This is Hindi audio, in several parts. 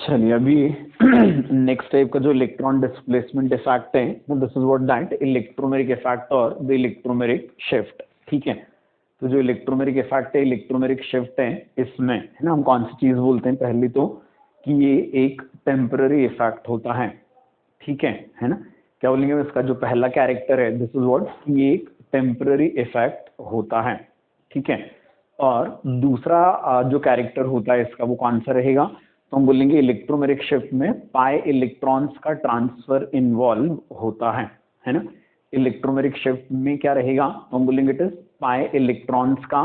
चलिए अभी नेक्स्ट टाइप का जो इलेक्ट्रॉन डिस्प्लेसमेंट इफेक्ट है, this is what that electromeric effect और द इलेक्ट्रोमेरिक शिफ्ट। ठीक है, तो जो इलेक्ट्रोमेरिक इफेक्ट है, इलेक्ट्रोमेरिक शिफ्ट है, इसमें है ना हम कौन सी चीज बोलते हैं पहली तो कि ये एक टेम्पररी इफेक्ट होता है। ठीक है ना, क्या बोलेंगे इसका जो पहला कैरेक्टर है, दिस इज व्हाट, ये एक टेम्पररी इफेक्ट होता है। ठीक है, और दूसरा जो कैरेक्टर होता है इसका वो कौन सा रहेगा, तो हम बोलेंगे इलेक्ट्रोमेरिक शिफ्ट में पाई इलेक्ट्रॉन्स का ट्रांसफर इन्वॉल्व होता है ना। इलेक्ट्रोमेरिक शिफ्ट में क्या रहेगा, तो हम बोलेंगे इट इज पाई इलेक्ट्रॉन्स का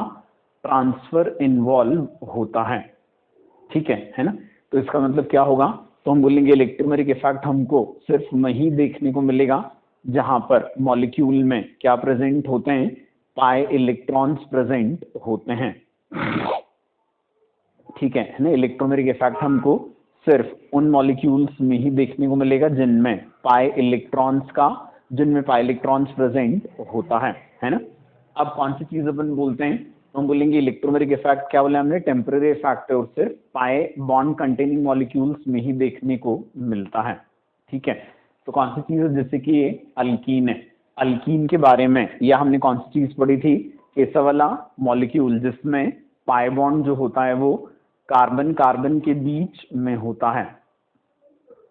ट्रांसफर इन्वॉल्व होता है। ठीक है ना, तो इसका मतलब क्या होगा, तो हम बोलेंगे इलेक्ट्रोमेरिक इफेक्ट हमको सिर्फ वही देखने को मिलेगा जहां पर मॉलिक्यूल में क्या प्रेजेंट होते हैं, पाई इलेक्ट्रॉन्स प्रेजेंट होते हैं। ठीक है ना, इलेक्ट्रोमेरिक इफेक्ट हमको सिर्फ उन मॉलिक्यूल्स में ही देखने को मिलेगा जिनमें पाई इलेक्ट्रॉन्स प्रेजेंट होता है ना। अब कौन सी चीज अपन बोलते हैं, तो हम बोलेंगे इलेक्ट्रोमेरिक इफेक्ट क्या बोले हमने, टेम्पररी इफेक्ट है और सिर्फ पाई बॉन्ड कंटेनिंग मॉलिक्यूल्स में ही देखने को मिलता है। ठीक है, तो कौन सी चीज है, जैसे कि ये अल्कीन है, अल्कीन के बारे में या हमने कौन सी चीज पढ़ी थी, ऐसा वाला मॉलिक्यूल जिसमें पाई बॉन्ड जो होता है वो कार्बन कार्बन के बीच में होता है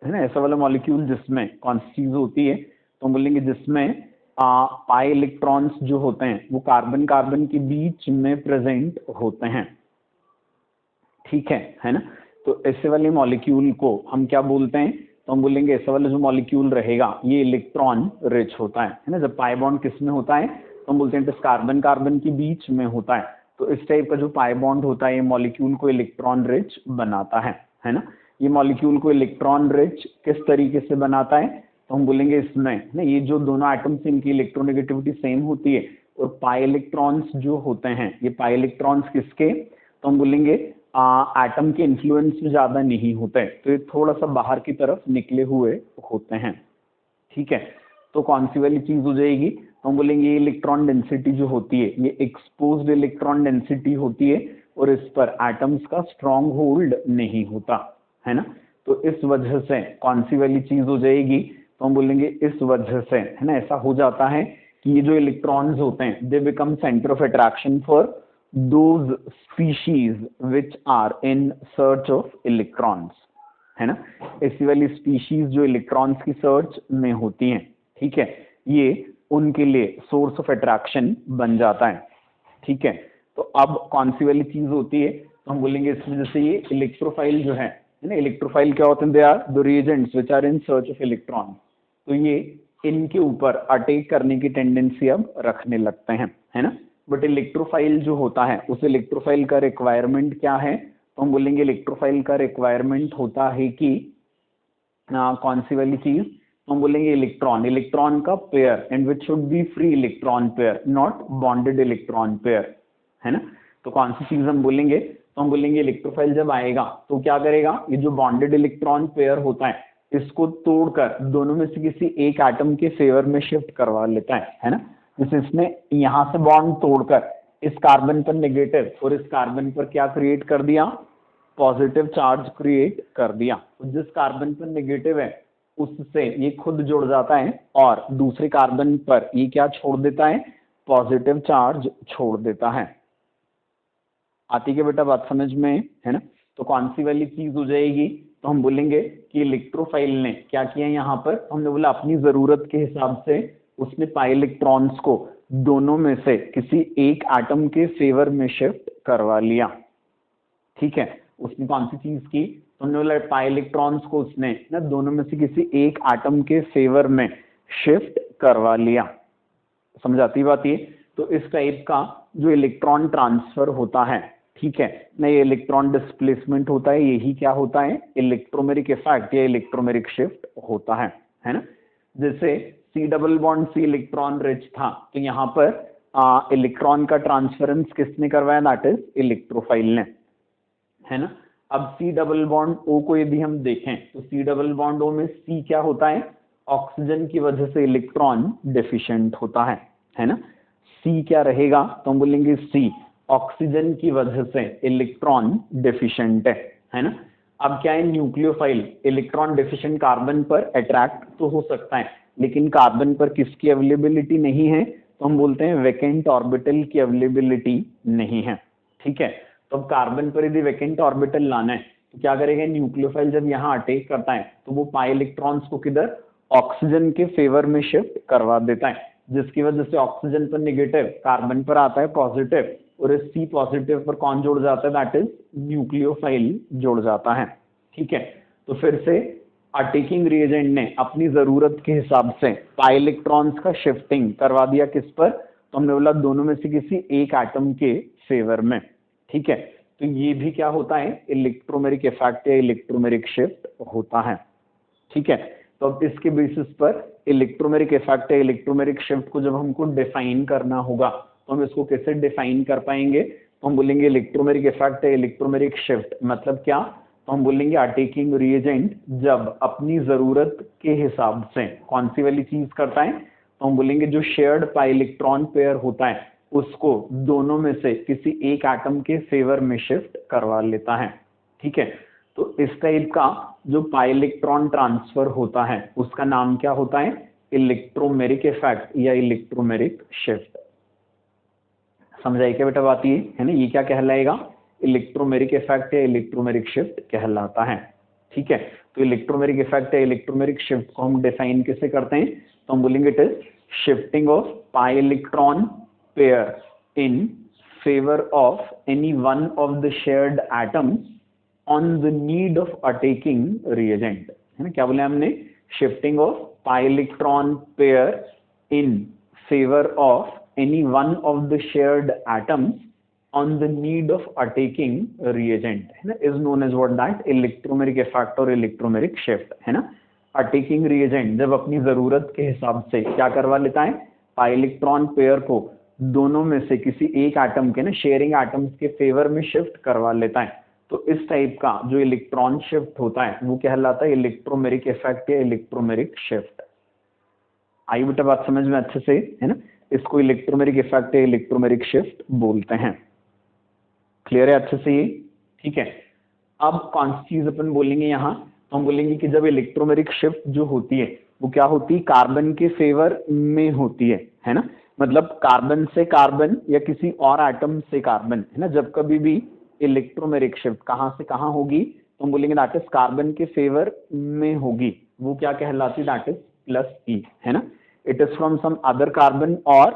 ना। ऐसा वाला मॉलिक्यूल जिसमें कौन सी चीज होती है, तो हम बोलेंगे जिसमें पाई इलेक्ट्रॉन्स जो होते हैं वो कार्बन कार्बन के बीच में प्रेजेंट होते हैं। ठीक है ना, तो ऐसे वाले मॉलिक्यूल को हम क्या बोलते हैं, तो हम बोलेंगे ऐसा वाला जो मॉलिक्यूल रहेगा ये इलेक्ट्रॉन रिच होता है ना। जब पाई बॉन्ड किस में होता है, तो हम बोलते हैं कार्बन कार्बन के बीच में होता है, तो इस टाइप का जो पाई बॉन्ड होता है ये मॉलिक्यूल को इलेक्ट्रॉन रिच बनाता है ना। ये मॉलिक्यूल को इलेक्ट्रॉन रिच किस तरीके से बनाता है, तो हम बोलेंगे इसमें ना ये जो दोनों एटम्स इनकी इलेक्ट्रोनेगेटिविटी सेम होती है और पाई इलेक्ट्रॉन्स जो होते हैं ये पाई इलेक्ट्रॉन्स किसके, तो हम बोलेंगे एटम के इन्फ्लुएंस में ज्यादा नहीं होते हैं, तो ये थोड़ा सा बाहर की तरफ निकले हुए होते हैं। ठीक है, तो कौन सी वाली चीज हो जाएगी, तो हम बोलेंगे ये इलेक्ट्रॉन डेंसिटी जो होती है ये एक्सपोज्ड इलेक्ट्रॉन डेंसिटी होती है और इस पर एटम्स का स्ट्रॉन्ग होल्ड नहीं होता है ना। तो इस वजह से कौन सी वाली चीज हो जाएगी, तो हम बोलेंगे इस वजह से है ना ऐसा हो जाता है कि ये जो इलेक्ट्रॉन्स होते हैं they become centre of attraction for those species which are in search of electrons है ना। ऐसी वाली स्पीशीज जो इलेक्ट्रॉन्स की सर्च में होती हैं, ठीक है, ये उनके लिए सोर्स ऑफ अट्रैक्शन बन जाता है। ठीक है, तो अब कौन सी वाली चीज होती है, तो हम बोलेंगे इसमें जैसे ये इलेक्ट्रोफाइल जो है ना, इलेक्ट्रोफाइल क्या होते हैं, they are the reagents which are in search of electron, तो ये इनके ऊपर अटैक करने की टेंडेंसी अब रखने लगते हैं है ना। बट इलेक्ट्रोफाइल जो होता है उस इलेक्ट्रोफाइल का रिक्वायरमेंट क्या है, तो हम बोलेंगे इलेक्ट्रोफाइल का रिक्वायरमेंट होता है कि कौन सी वाली चीज, तो हम बोलेंगे इलेक्ट्रॉन का pair and which should be free electron pair not bonded electron pair है ना। तो कौन सी चीज हम बोलेंगे, तो हम बोलेंगे इलेक्ट्रोफाइल जब आएगा तो क्या करेगा, ये जो बॉन्डेड इलेक्ट्रॉन पेयर होता है इसको तोड़कर दोनों में से किसी एक एटम के फेवर में शिफ्ट करवा लेता है ना। जैसे इसने यहां से बॉन्ड तोड़कर इस कार्बन पर नेगेटिव और इस कार्बन पर क्या क्रिएट कर दिया, पॉजिटिव चार्ज क्रिएट कर दिया। तो जिस कार्बन पर नेगेटिव है उससे ये खुद जुड़ जाता है और दूसरे कार्बन पर ये क्या छोड़ देता है, पॉजिटिव चार्ज छोड़ देता है। आती के बेटा बात समझ में है ना। तो कौन सी वाली चीज हो जाएगी, तो हम बोलेंगे कि इलेक्ट्रोफाइल ने क्या किया यहाँ पर, हमने बोला अपनी जरूरत के हिसाब से उसने पाई इलेक्ट्रॉन्स को दोनों में से किसी एक एटम के फेवर में शिफ्ट करवा लिया। ठीक है, उसने कौन सी चीज की, तो हमने बोला पाई इलेक्ट्रॉन्स को उसने ना दोनों में से किसी एक एटम के फेवर में शिफ्ट करवा लिया। समझ आती बात ये, तो इस टाइप का जो इलेक्ट्रॉन ट्रांसफर होता है, ठीक है ना, ये इलेक्ट्रॉन डिस्प्लेसमेंट होता है, यही क्या होता है, इलेक्ट्रोमेरिक इफेक्ट या इलेक्ट्रोमेरिक शिफ्ट होता है ना। जैसे C double bond C electron rich था, तो यहाँ पर इलेक्ट्रॉन का ट्रांसफरेंस किसने करवाया, दैट इज इलेक्ट्रोफाइल ने है ना। अब सी डबल बॉन्ड ओ को यदि हम देखें तो सी डबल बॉन्ड ओ में सी क्या होता है, ऑक्सीजन की वजह से इलेक्ट्रॉन डेफिशिएंट होता है ना। सी क्या रहेगा, तो हम बोलेंगे सी ऑक्सीजन की वजह से इलेक्ट्रॉन डेफिशिएंट है ना। अब क्या है, न्यूक्लियोफाइल इलेक्ट्रॉन डेफिशिएंट कार्बन पर अट्रैक्ट तो हो सकता है, लेकिन कार्बन पर किसकी अवेलेबिलिटी नहीं है, तो हम बोलते हैं वैकेंट ऑर्बिटल की अवेलेबिलिटी नहीं है। ठीक है, तो अब कार्बन पर यदि वैकेंट ऑर्बिटल लाना है तो क्या करेगा, न्यूक्लियोफाइल जब यहाँ अटैक करता है तो वो पाई इलेक्ट्रॉन्स को किधर, ऑक्सीजन के फेवर में शिफ्ट करवा देता है, जिसकी वजह से ऑक्सीजन पर निगेटिव, कार्बन पर आता है पॉजिटिव, और इस सी पॉजिटिव पर कौन जुड़ जाता है, दैट इज न्यूक्लियोफाइल जुड़ जाता है। ठीक है, तो फिर से अटैकिंग रिएजेंट ने अपनी जरूरत के हिसाब से पाई इलेक्ट्रॉन्स का शिफ्टिंग करवा दिया किस पर, तो हमने बोला दोनों में से किसी एक एटम के फेवर में। ठीक है, तो ये भी क्या होता है, इलेक्ट्रोमेरिक इफेक्ट या इलेक्ट्रोमेरिक शिफ्ट होता है। ठीक है, तो अब इसके बेसिस पर इलेक्ट्रोमेरिक इफेक्ट या इलेक्ट्रोमेरिक शिफ्ट को जब हमको डिफाइन करना होगा तो हम इसको कैसे डिफाइन कर पाएंगे, तो हम बोलेंगे इलेक्ट्रोमेरिक इफेक्ट या इलेक्ट्रोमेरिक शिफ्ट मतलब क्या, तो हम बोलेंगे अटैकिंग रिएजेंट जब अपनी जरूरत के हिसाब से कौन सी वाली चीज करता है, तो हम बोलेंगे जो शेयर्ड पाई इलेक्ट्रॉन पेयर होता है उसको दोनों में से किसी एक एटम के फेवर में शिफ्ट करवा लेता है। ठीक है, तो इस टाइप का जो पाई इलेक्ट्रॉन ट्रांसफर होता है उसका नाम क्या होता है, इलेक्ट्रोमेरिक इफेक्ट या इलेक्ट्रोमेरिक शिफ्ट। समझाइए क्या बेटा बात ये है ना, ये क्या कहलाएगा, इलेक्ट्रोमेरिक इफेक्ट या इलेक्ट्रोमेरिक शिफ्ट कहलाता है। ठीक है, तो इलेक्ट्रोमेरिक इफेक्ट या इलेक्ट्रोमेरिक शिफ्ट को हम डिफाइन कैसे करते हैं, तो हम बोलेंगे it is shifting of pi electron pair in favour of any one of the shared atoms on the need of attacking reagent, है ना, क्या बोले हमने, shifting of pi electron pair in favour of any one of the shared atoms on the need of attacking reagent, है ना, is known as what that electromeric effect और electromeric shift, है ना। attacking reagent जब अपनी जरूरत के हिसाब से क्या करवा लेता है, पाई इलेक्ट्रॉन पेयर को दोनों में से किसी एक एटम के ना शेयरिंग एटम्स के फेवर में शिफ्ट करवा लेता है, तो इस टाइप का जो इलेक्ट्रॉन शिफ्ट होता है वो कहलाता है इलेक्ट्रोमेरिक इफेक्ट या इलेक्ट्रोमेरिक शिफ्ट। आई बेटा बात समझ में अच्छे से, है ना, इसको इलेक्ट्रोमेरिक इफेक्ट या इलेक्ट्रोमेरिक शिफ्ट बोलते हैं। क्लियर है अच्छे से ये, ठीक है। अब कौन सी चीज अपन बोलेंगे यहाँ, तो हम बोलेंगे कि जब इलेक्ट्रोमेरिक शिफ्ट जो होती है वो क्या होती है, कार्बन के फेवर में होती है ना, मतलब कार्बन से कार्बन या किसी और एटम से कार्बन, है ना, जब कभी भी इलेक्ट्रोमेरिक शिफ्ट कहाँ से कहाँ होगी तो हम बोलेंगे दैट इज कार्बन के फेवर में होगी, वो क्या कहलाती है, दैट इज प्लस ई, है ना, it is from some other carbon और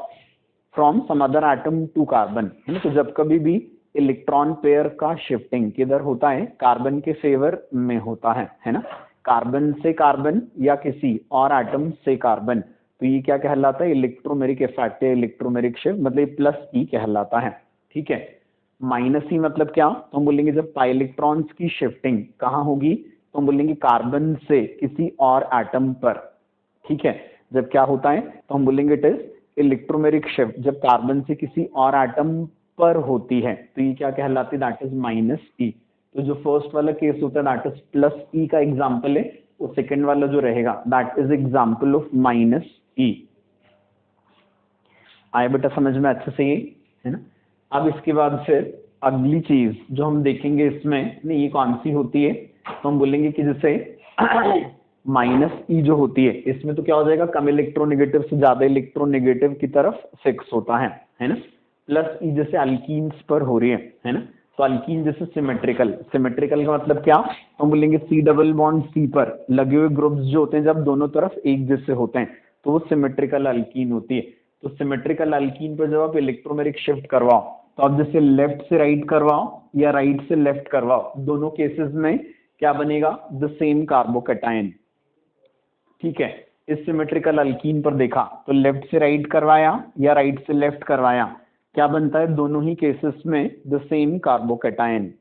from some other atom to carbon, है ना, तो जब कभी भी इलेक्ट्रॉन पेयर का शिफ्टिंग किधर होता है, कार्बन के फेवर में होता है ना, कार्बन से कार्बन या किसी और एटम से कार्बन, तो ये क्या कहलाता है, इलेक्ट्रोमेरिक इफेक्ट है, इलेक्ट्रोमेरिक शिफ्ट मतलब प्लस ई कहलाता है। ठीक है, माइनस ई मतलब क्या, तो हम बोलेंगे जब पाई इलेक्ट्रॉन्स की शिफ्टिंग कहाँ होगी, तो हम बोलेंगे कार्बन से किसी और एटम पर। ठीक है, जब क्या होता है तो हम बोलेंगे इट इज इलेक्ट्रोमेरिक शिफ्ट जब कार्बन से किसी और एटम पर होती है, तो ये क्या कहलाती है, दैट इज माइनस ई। तो जो फर्स्ट वाला केस होता है दैट इज प्लस ई का एग्जांपल है, वो सेकंड वाला जो रहेगा that is example of minus E. आए बेटा समझ में अच्छे से ये, है ना। अब इसके बाद फिर अगली चीज जो हम देखेंगे इसमें ये कौन सी होती है, तो हम बोलेंगे कि जैसे माइनस ई जो होती है इसमें तो क्या हो जाएगा, कम इलेक्ट्रोनेगेटिव से ज्यादा इलेक्ट्रोनेगेटिव की तरफ फिक्स होता है ना। प्लस ई जैसे अल्कीन्स पर हो रही है ना, तो अल्कीन जैसे सिमेट्रिकल, सिमेट्रिकल का मतलब क्या, तो हम बोलेंगे सी डबल बॉन्ड सी पर लगे हुए ग्रुप्स जो होते हैं जब दोनों तरफ एक जैसे होते हैं तो वो सिमेट्रिकल अल्कीन होती है। तो सिमेट्रिकल अल्कीन पर जब आप इलेक्ट्रोमेरिक शिफ्ट करवाओ तो आप जैसे लेफ्ट से राइट करवाओ या राइट से लेफ्ट करवाओ, दोनों केसेस में क्या बनेगा, द सेम कार्बोकैटायन। ठीक है, इस सिमेट्रिकल अल्कीन पर देखा तो लेफ्ट से राइट करवाया या राइट से लेफ्ट करवाया, क्या बनता है, दोनों ही केसेस में द सेम कार्बोकैटायन।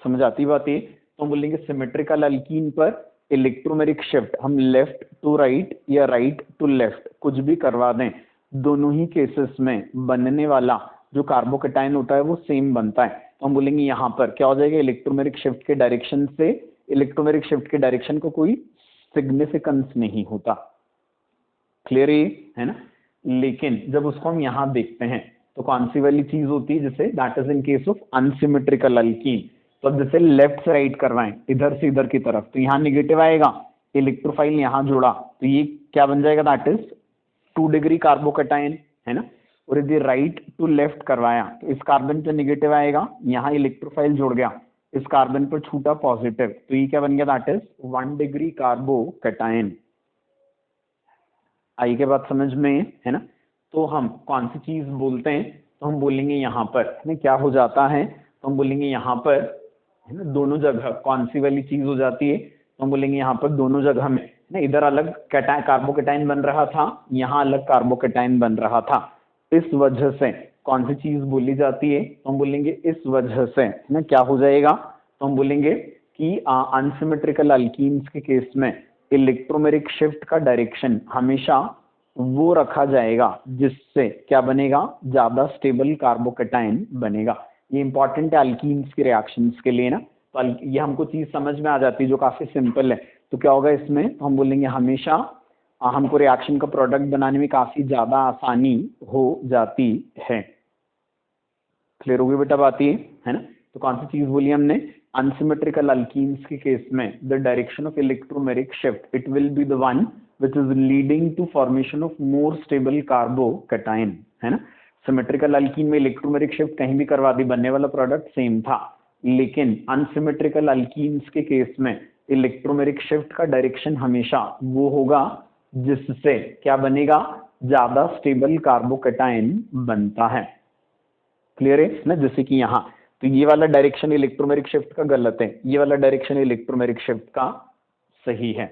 समझ आती बात ये, तो हम बोलेंगे सिमेट्रिकल अल्कीन पर इलेक्ट्रोमेरिक शिफ्ट हम लेफ्ट टू राइट या राइट टू लेफ्ट कुछ भी करवा दें, दोनों ही केसेस में बनने वाला जो कार्बोकैटायन होता है वो सेम बनता है। तो हम बोलेंगे यहाँ पर क्या हो जाएगा, इलेक्ट्रोमेरिक शिफ्ट के डायरेक्शन से इलेक्ट्रोमेरिक शिफ्ट के डायरेक्शन को कोई सिग्निफिकेंस नहीं होता। क्लियर है ना। लेकिन जब उसको हम यहां देखते हैं तो कौन सी वाली चीज होती है, जैसे that is in case of unsymmetrical alkyne, तो अब जैसे लेफ्ट से राइट करवाएं, इधर से इधर की तरफ, तो यहाँ निगेटिव आएगा, इलेक्ट्रोफाइल यहाँ जोड़ा तो ये क्या बन जाएगा, दैट इज 2 डिग्री कार्बोकैटायन, है ना। और यदि राइट टू लेफ्ट करवाया तो इस कार्बन पे निगेटिव आएगा, यहाँ इलेक्ट्रोफाइल जुड़ गया, इस कार्बन पर छूटा पॉजिटिव, तो ये क्या बन गया, दैट इज 1 डिग्री कार्बोकैटायन। आई के बात समझ में, है ना। तो हम कौन सी चीज बोलते हैं, तो हम बोलेंगे यहाँ पर, है ना, क्या हो जाता है, तो हम बोलेंगे यहाँ पर, है ना, दोनों जगह कौन सी वाली चीज हो जाती है, तो हम बोलेंगे यहाँ पर दोनों जगह में, ना, इधर अलग कार्बोकैटायन बन रहा था, यहाँ अलग कार्बोकैटायन बन रहा था, इस वजह से कौन सी चीज बोली जाती है, तो हम बोलेंगे इस वजह से, है ना, क्या हो जाएगा, तो हम बोलेंगे कि अनसिमेट्रिकल अल्कीन्स के केस में इलेक्ट्रोमेरिक शिफ्ट का डायरेक्शन हमेशा वो रखा जाएगा जिससे क्या बनेगा, ज्यादा स्टेबल कार्बोकैटायन बनेगा। ये इंपॉर्टेंट है अल्कीन्स के रिएक्शंस के लिए ना, तो ये हमको चीज समझ में आ जाती है जो काफी सिंपल है। तो क्या होगा इसमें, तो हम बोलेंगे हमेशा हमको रिएक्शन का प्रोडक्ट बनाने में काफी ज्यादा आसानी हो जाती है। क्लियर होगी बेटा बात ये, है ना। तो कौन सी चीज बोली हमने, अनसिमेट्रिकल अल्कीन्स के केस में the direction of electromeric shift it will be the one which is leading to formation of more stable carbocation, है ना। सिमेट्रिकल अल्कीन में इलेक्ट्रोमेरिक शिफ्ट कहीं भी करवा दी, बनने वाला प्रोडक्ट सेम था, लेकिन अनसिमेट्रिकल अल्कीन्स के केस में इलेक्ट्रोमेरिक शिफ्ट का डायरेक्शन हमेशा वो होगा जिससे क्या बनेगा, ज्यादा स्टेबल कार्बोकैटायन बनता है। क्लियर है ना, जैसे कि यहाँ तो ये वाला डायरेक्शन इलेक्ट्रोमेरिक शिफ्ट का गलत है, ये वाला डायरेक्शन इलेक्ट्रोमेरिक शिफ्ट का सही है।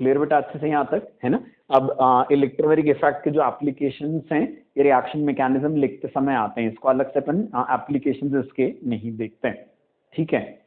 क्लियर बेटा अच्छे से यहाँ तक, है ना। अब इलेक्ट्रोमेरिक इफेक्ट के जो एप्लीकेशंस हैं, ये रिएक्शन मैकेनिज्म लिखते समय आते हैं, इसको अलग से अपन एप्लीकेशंस इसके नहीं देखते हैं, ठीक है।